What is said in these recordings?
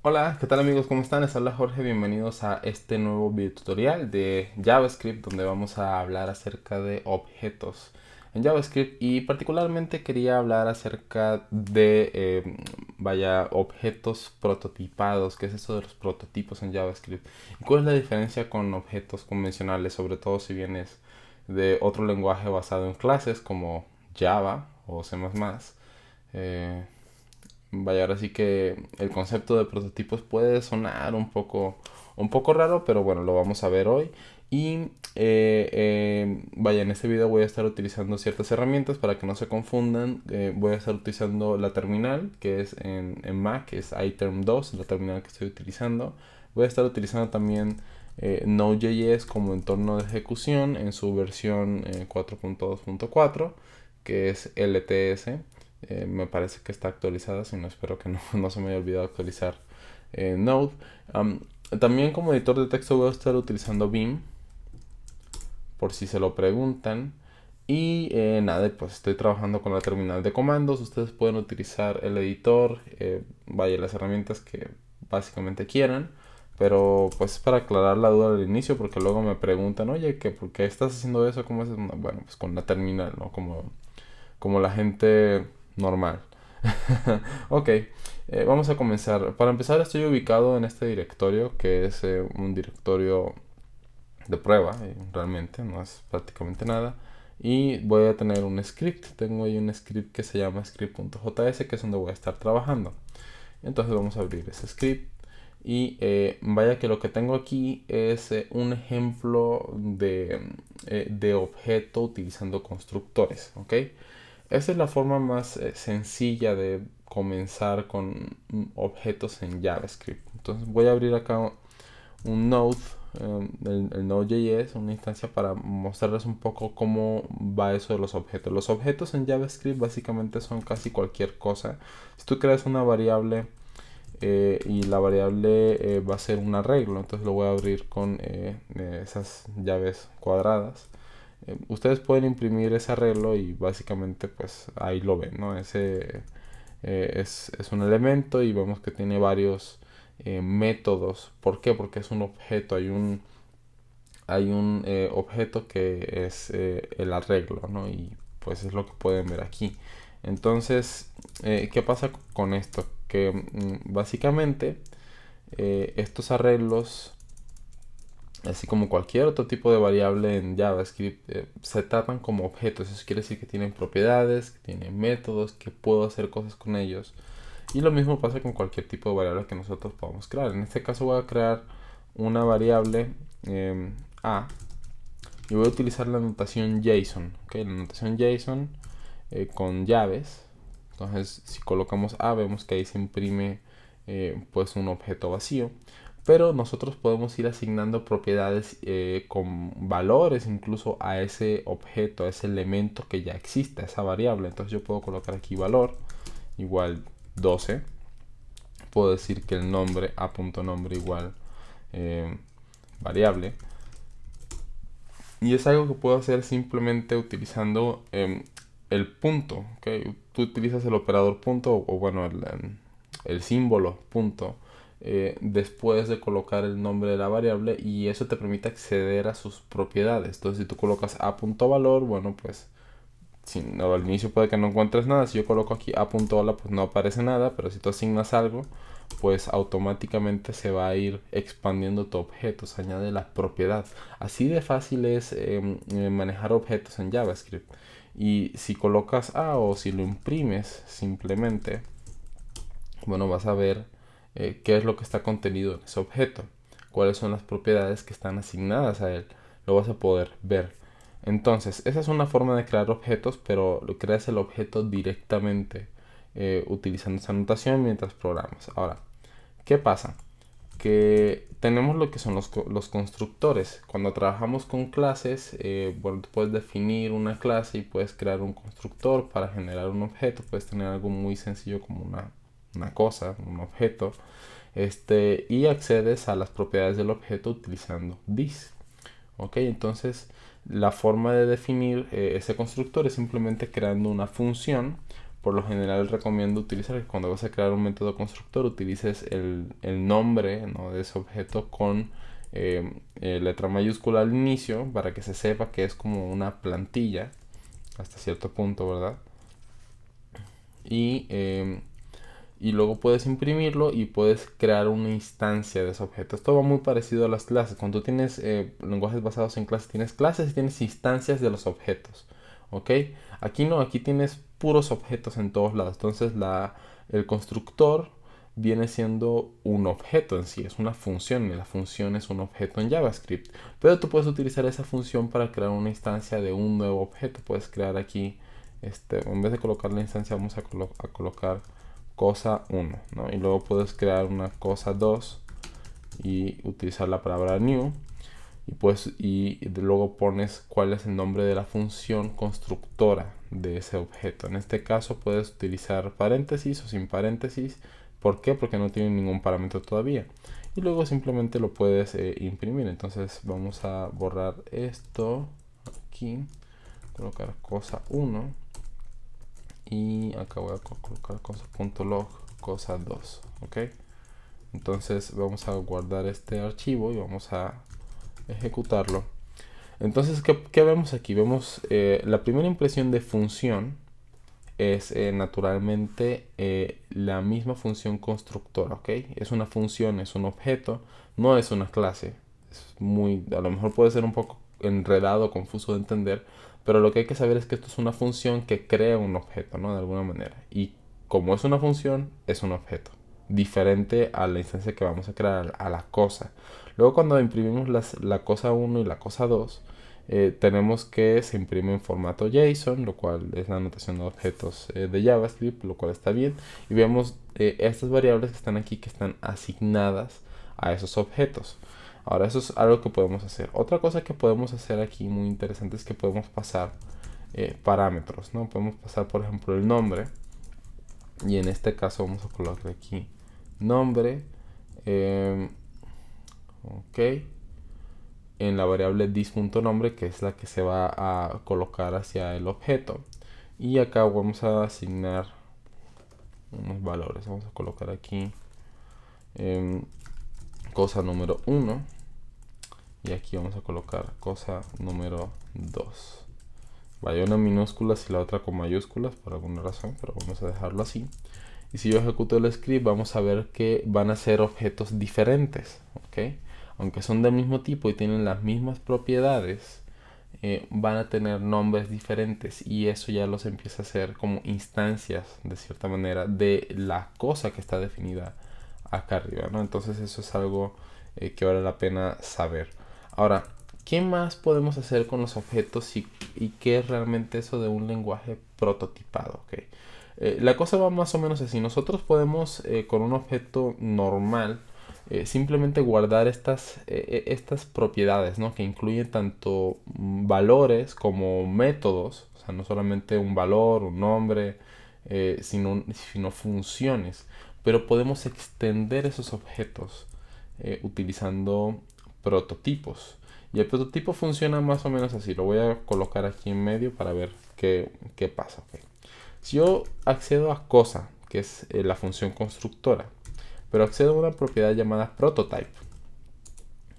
Hola, ¿qué tal amigos? ¿Cómo están? Les habla Jorge, bienvenidos a este nuevo video tutorial de JavaScript donde vamos a hablar acerca de objetos en JavaScript y particularmente quería hablar acerca de, objetos prototipados. ¿Qué es eso de los prototipos en JavaScript? ¿Y cuál es la diferencia con objetos convencionales, sobre todo si vienes de otro lenguaje basado en clases como Java o C++? Eh, ahora sí que el concepto de prototipos puede sonar un poco raro, pero bueno, lo vamos a ver hoy. Y en este video voy a estar utilizando ciertas herramientas para que no se confundan. Voy a estar utilizando la terminal que es en Mac, es iTerm2, la terminal que estoy utilizando. Voy a estar utilizando también Node.js como entorno de ejecución en su versión 4.2.4, que es LTS. Me parece que está actualizada, si no espero que no, no se me haya olvidado actualizar Node. Um, También como editor de texto voy a estar utilizando Vim, por si se lo preguntan. Y nada, pues estoy trabajando con la terminal de comandos. Ustedes pueden utilizar el editor, las herramientas que básicamente quieran. Pero pues para aclarar la duda al inicio, porque luego me preguntan, oye, ¿por qué estás haciendo eso? ¿Cómo es? Bueno, pues con la terminal, ¿no? Como la gente normal. Ok, vamos a comenzar. Para empezar, estoy ubicado en este directorio, que es un directorio de prueba, realmente, no es prácticamente nada. Y voy a tener un script. Tengo ahí un script que se llama script.js, que es donde voy a estar trabajando. Entonces vamos a abrir ese script. Y vaya que lo que tengo aquí es un ejemplo de objeto utilizando constructores. ¿Ok? Esa es la forma más sencilla de comenzar con objetos en JavaScript. Entonces voy a abrir acá un node, el Node.js, una instancia para mostrarles un poco cómo va eso de los objetos. Los objetos en JavaScript básicamente son casi cualquier cosa. Si tú creas una variable y la variable va a ser un arreglo, entonces lo voy a abrir con esas llaves cuadradas. Ustedes pueden imprimir ese arreglo y básicamente pues ahí lo ven, ¿no? Ese es un elemento y vemos que tiene varios métodos. ¿Por qué? Porque es un objeto, hay un objeto que es el arreglo, ¿no? Y pues es lo que pueden ver aquí. Entonces, ¿qué pasa con esto? Que básicamente estos arreglos, así como cualquier otro tipo de variable en JavaScript, se tratan como objetos. Eso quiere decir que tienen propiedades, que tienen métodos, que puedo hacer cosas con ellos. Y lo mismo pasa con cualquier tipo de variable que nosotros podamos crear. En este caso voy a crear una variable A y voy a utilizar la notación JSON. ¿Okay? La notación JSON con llaves. Entonces si colocamos A vemos que ahí se imprime pues un objeto vacío. Pero nosotros podemos ir asignando propiedades con valores incluso a ese objeto, a ese elemento que ya existe, a esa variable. Entonces yo puedo colocar aquí valor igual 12. Puedo decir que el nombre a.nombre igual eh, variable. Y es algo que puedo hacer simplemente utilizando el punto. ¿Okay? Tú utilizas el operador punto o bueno, el símbolo punto después de colocar el nombre de la variable y eso te permite acceder a sus propiedades. Entonces si tú colocas a.valor, bueno pues no, al inicio puede que no encuentres nada. Si yo coloco aquí a.hola, pues no aparece nada. Pero si tú asignas algo, pues automáticamente se va a ir expandiendo tu objeto. Se añade la propiedad. Así de fácil es manejar objetos en JavaScript. Y si colocas A o si lo imprimes simplemente, bueno, vas a ver qué es lo que está contenido en ese objeto. Cuáles son las propiedades que están asignadas a él. Lo vas a poder ver. Entonces, esa es una forma de crear objetos, pero lo creas el objeto directamente utilizando esa notación mientras programas. Ahora, ¿qué pasa? Que tenemos lo que son los constructores. Cuando trabajamos con clases, bueno, tú puedes definir una clase y puedes crear un constructor para generar un objeto. Puedes tener algo muy sencillo como una cosa, un objeto, y accedes a las propiedades del objeto utilizando this. Ok, entonces la forma de definir ese constructor es simplemente creando una función por lo general recomiendo utilizar que cuando vas a crear un método constructor utilices el nombre, ¿no?, de ese objeto con letra mayúscula al inicio para que se sepa que es como una plantilla hasta cierto punto, ¿verdad? Y luego puedes imprimirlo y puedes crear una instancia de ese objeto. Esto va muy parecido a las clases. Cuando tú tienes lenguajes basados en clases y tienes instancias de los objetos. ¿Ok? Aquí no, aquí tienes puros objetos en todos lados. Entonces el constructor viene siendo un objeto en sí, es una función y la función es un objeto en JavaScript. Pero tú puedes utilizar esa función para crear una instancia de un nuevo objeto. Puedes crear aquí, en vez de colocar la instancia, vamos a colocar cosa 1, ¿no? Y luego puedes crear una cosa 2 y utilizar la palabra new y luego pones cuál es el nombre de la función constructora de ese objeto. En este caso puedes utilizar paréntesis o sin paréntesis. ¿Por qué? Porque no tiene ningún parámetro todavía. Y luego simplemente lo puedes imprimir. Entonces vamos a borrar esto aquí, colocar cosa 1 y acá voy a colocar cosa.log cosa 2, ok. Entonces vamos a guardar este archivo y vamos a ejecutarlo. Entonces, ¿qué vemos aquí? Vemos la primera impresión de función es naturalmente la misma función constructora, ¿ok? Es una función, es un objeto, no es una clase. A lo mejor puede ser un poco enredado, confuso de entender, pero lo que hay que saber es que esto es una función que crea un objeto, ¿no? De alguna manera. Y como es una función, es un objeto. Diferente a la instancia que vamos a crear, a la cosa. Luego cuando imprimimos la cosa 1 y la cosa 2, tenemos que se imprime en formato JSON, lo cual es la notación de objetos de JavaScript, lo cual está bien. Y vemos estas variables que están aquí, que están asignadas a esos objetos. Ahora, eso es algo que podemos hacer. Otra cosa que podemos hacer aquí muy interesante es que podemos pasar parámetros, ¿no? Podemos pasar, por ejemplo, el nombre. Y en este caso vamos a colocar aquí nombre. Ok. En la variable this.nombre, que es la que se va a colocar hacia el objeto. Y acá vamos a asignar unos valores. Vamos a colocar aquí cosa número 1. Y aquí vamos a colocar cosa número 2. Vaya una minúscula y la otra con mayúsculas por alguna razón, pero vamos a dejarlo así. Y si yo ejecuto el script, vamos a ver que van a ser objetos diferentes, ¿ok? Aunque son del mismo tipo y tienen las mismas propiedades, van a tener nombres diferentes y eso ya los empieza a hacer como instancias, de cierta manera, de la cosa que está definida acá arriba, ¿no? Entonces eso es algo que vale la pena saber. Ahora, ¿qué más podemos hacer con los objetos y qué es realmente eso de un lenguaje prototipado? ¿Okay? La cosa va más o menos así. Nosotros podemos con un objeto normal simplemente guardar estas propiedades, ¿no? Que incluyen tanto valores como métodos. O sea, no solamente un valor, un nombre, sino funciones. Pero podemos extender esos objetos utilizando prototipos. Y el prototipo funciona más o menos así. Lo voy a colocar aquí en medio para ver qué pasa. Okay. Si yo accedo a cosa, que es la función constructora, pero accedo a una propiedad llamada prototype,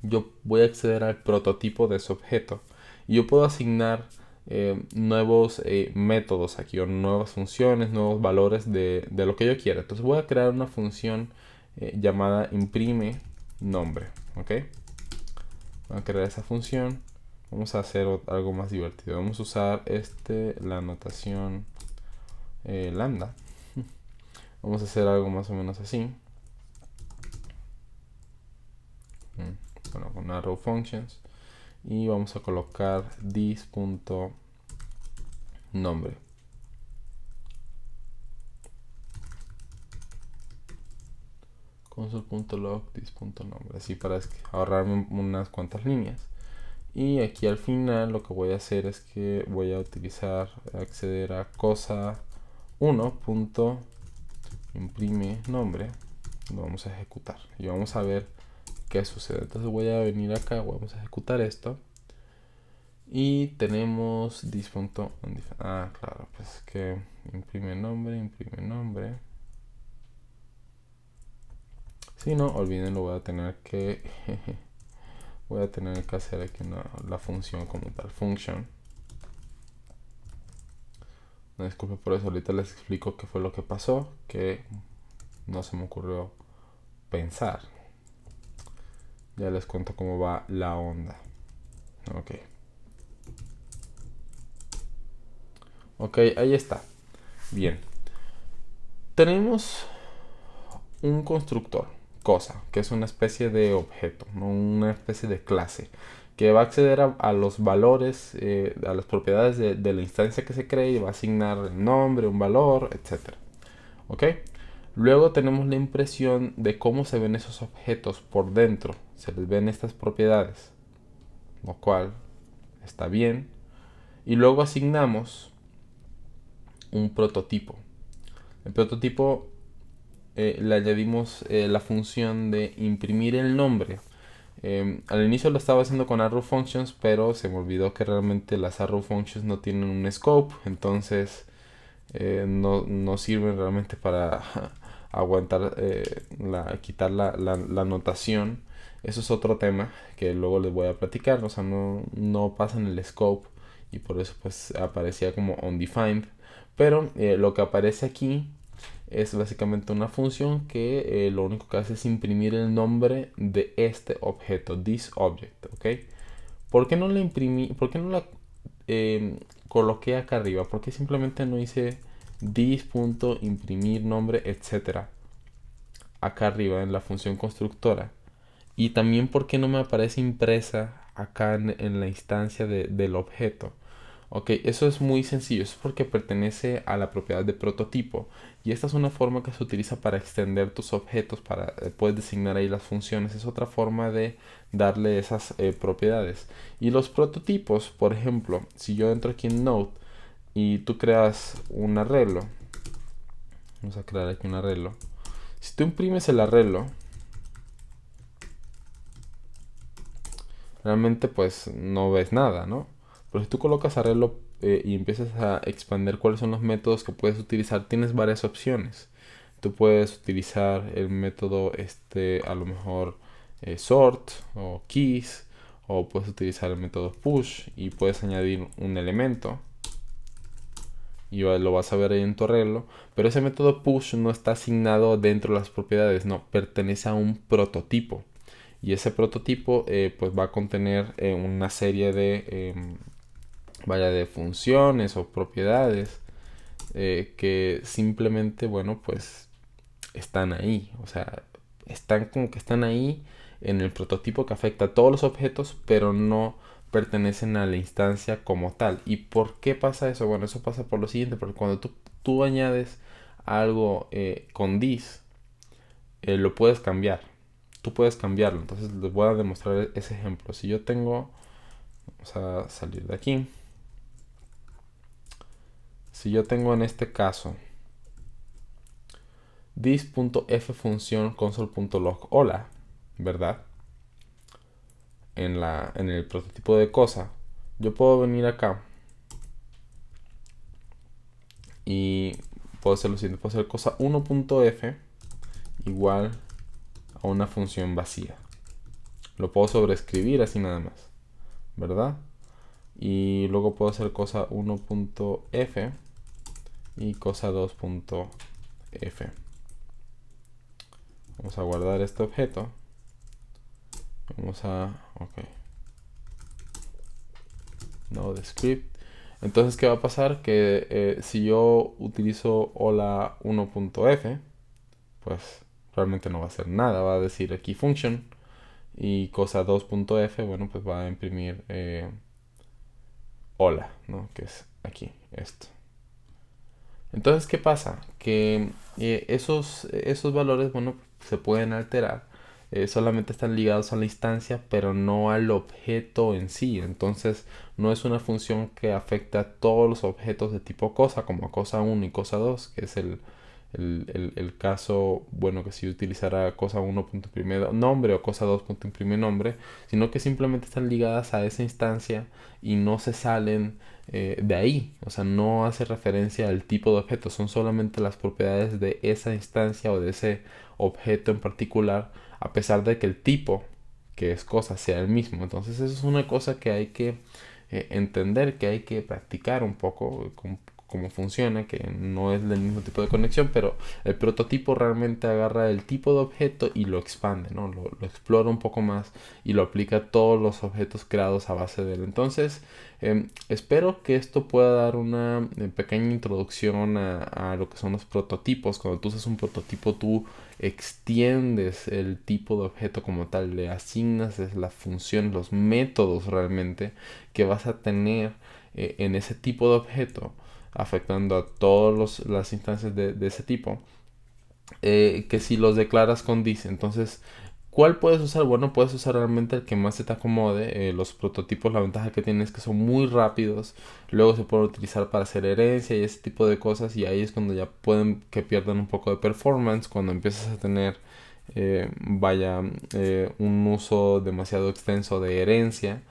yo voy a acceder al prototipo de ese objeto. Y yo puedo asignar nuevos métodos aquí, o nuevas funciones, nuevos valores de lo que yo quiera. Entonces voy a crear una función llamada imprime nombre. ¿Ok? Voy a crear esa función. Vamos a hacer algo más divertido. Vamos a usar la notación lambda. Vamos a hacer algo más o menos así. Bueno, con arrow functions. Y vamos a colocar this.nombre. Console.log this.nombre. Así para ahorrarme unas cuantas líneas. Y aquí al final lo que voy a hacer es que voy a acceder a cosa 1.imprime nombre. Lo vamos a ejecutar y vamos a ver qué sucede. Entonces voy a venir acá, vamos a ejecutar esto Y tenemos Ah, claro, pues que imprime nombre. Si no, olvídenlo, voy a tener que hacer aquí la función como tal, function. No, disculpe por eso, ahorita les explico qué fue lo que pasó, que no se me ocurrió pensar. Ya les cuento cómo va la onda. Ok. Ok, ahí está. Bien. Tenemos un constructor, cosa, que es una especie de objeto, ¿no? Una especie de clase, que va a acceder a los valores, a las propiedades de la instancia que se cree y va a asignar el nombre, un valor, etc. ¿Ok? Luego tenemos la impresión de cómo se ven esos objetos por dentro. Se les ven estas propiedades, lo cual está bien. Y luego asignamos un prototipo. El prototipo le añadimos la función de imprimir el nombre. Al inicio lo estaba haciendo con arrow functions, pero se me olvidó que realmente las arrow functions no tienen un scope, entonces no sirven realmente para aguantar, quitar la notación. Eso es otro tema que luego les voy a platicar, o sea, no pasan el scope y por eso pues aparecía como undefined. Pero lo que aparece aquí es básicamente una función que lo único que hace es imprimir el nombre de este objeto, this object, ¿ok? ¿Por qué no la imprimí? ¿Por qué no la coloqué acá arriba? ¿Por qué simplemente no hice this.imprimir nombre, etcétera? Acá arriba en la función constructora. Y también por qué no me aparece impresa acá en la instancia del objeto. Ok, eso es muy sencillo, es porque pertenece a la propiedad de prototipo y esta es una forma que se utiliza para extender tus objetos, para puedes designar ahí las funciones, es otra forma de darle esas propiedades. Y los prototipos, por ejemplo, si yo entro aquí en Node y tú creas un arreglo, vamos a crear aquí un arreglo, si tú imprimes el arreglo, realmente pues no ves nada, ¿no? Pero si tú colocas arreglo y empiezas a expandir cuáles son los métodos que puedes utilizar, tienes varias opciones. Tú puedes utilizar el método a lo mejor sort o keys, o puedes utilizar el método push y puedes añadir un elemento y lo vas a ver ahí en tu arreglo, pero ese método push no está asignado dentro de las propiedades, no, pertenece a un prototipo y ese prototipo pues va a contener una serie de funciones o propiedades que simplemente, bueno, pues están ahí, o sea, están como que están ahí en el prototipo que afecta a todos los objetos, pero no pertenecen a la instancia como tal. ¿Y por qué pasa eso? Bueno, eso pasa por lo siguiente, porque cuando tú añades algo con this, lo puedes cambiar. Tú puedes cambiarlo. Entonces les voy a demostrar ese ejemplo. Si yo tengo, vamos a salir de aquí. Si yo tengo en este caso this.f función console.log hola, ¿verdad? En el prototipo de cosa, yo puedo venir acá y puedo hacer lo siguiente, puedo hacer cosa 1.f igual a una función vacía. Lo puedo sobreescribir así nada más, ¿verdad? Y luego puedo hacer cosa 1.f y cosa 2.f. Vamos a guardar este objeto. Ok. Node script. Entonces, ¿qué va a pasar? Que si yo utilizo hola 1.f, pues realmente no va a hacer nada. Va a decir aquí function. Y cosa 2.f, bueno, pues va a imprimir hola, ¿no? Que es aquí, esto. Entonces, ¿qué pasa? Que esos valores, bueno, se pueden alterar. Solamente están ligados a la instancia, pero no al objeto en sí. Entonces, no es una función que afecta a todos los objetos de tipo cosa, como cosa 1 y cosa 2, que es el caso, bueno, que si utilizara cosa 1.imprime nombre o cosa 2.imprime nombre, sino que simplemente están ligadas a esa instancia y no se salen de ahí. O sea, no hace referencia al tipo de objeto, son solamente las propiedades de esa instancia o de ese objeto en particular, a pesar de que el tipo, que es cosa, sea el mismo. Entonces eso es una cosa que hay que entender, que hay que practicar un poco cómo funciona, que no es del mismo tipo de conexión, pero el prototipo realmente agarra el tipo de objeto y lo expande, ¿no? Lo explora un poco más y lo aplica a todos los objetos creados a base de él. Entonces, espero que esto pueda dar una pequeña introducción a lo que son los prototipos. Cuando tú usas un prototipo, tú extiendes el tipo de objeto como tal, le asignas las funciones, los métodos realmente que vas a tener en ese tipo de objeto, afectando a todas las instancias de ese tipo, que si los declaras con dice. Entonces, ¿cuál puedes usar? Bueno, puedes usar realmente el que más se te acomode. Los prototipos, la ventaja que tienen es que son muy rápidos. Luego se pueden utilizar para hacer herencia y ese tipo de cosas. Y ahí es cuando ya pueden que pierdan un poco de performance. Cuando empiezas a tener, un uso demasiado extenso de herencia.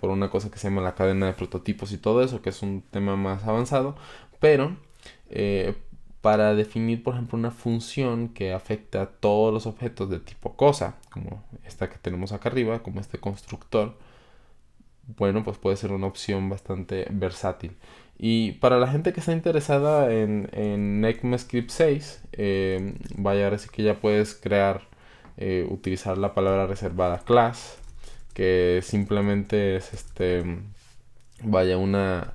Por una cosa que se llama la cadena de prototipos y todo eso, que es un tema más avanzado. Pero eh, para definir, por ejemplo, una función que afecta a todos los objetos de tipo cosa, como esta que tenemos acá arriba, como este constructor, bueno, pues puede ser una opción bastante versátil. Y para la gente que está interesada en ECMAScript 6, vaya, ahora sí que ya puedes crear, utilizar la palabra reservada class, que simplemente es vaya, una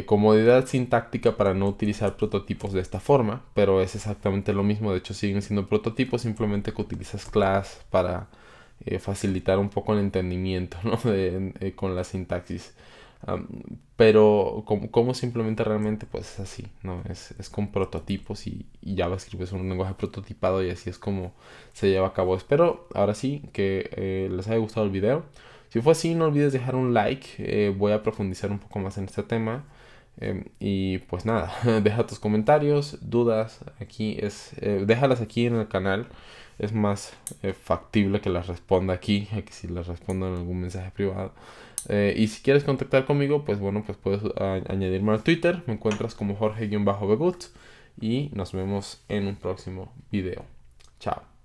comodidad sintáctica para no utilizar prototipos de esta forma, pero es exactamente lo mismo. De hecho, siguen siendo prototipos, simplemente que utilizas class para facilitar un poco el entendimiento, ¿no? Con la sintaxis. Um, pero como simplemente realmente pues es así, ¿no? Es con prototipos y JavaScript es un lenguaje prototipado y así es como se lleva a cabo. Espero ahora sí que les haya gustado el video. Si fue así, no olvides dejar un like. Voy a profundizar un poco más en este tema. Y pues nada, deja tus comentarios, dudas. Déjalas aquí en el canal. Es más factible que las responda aquí, a que si las respondo en algún mensaje privado. Y si quieres contactar conmigo, pues bueno, pues puedes añadirme al Twitter. Me encuentras como Jorge-Begut. Y nos vemos en un próximo video. Chao.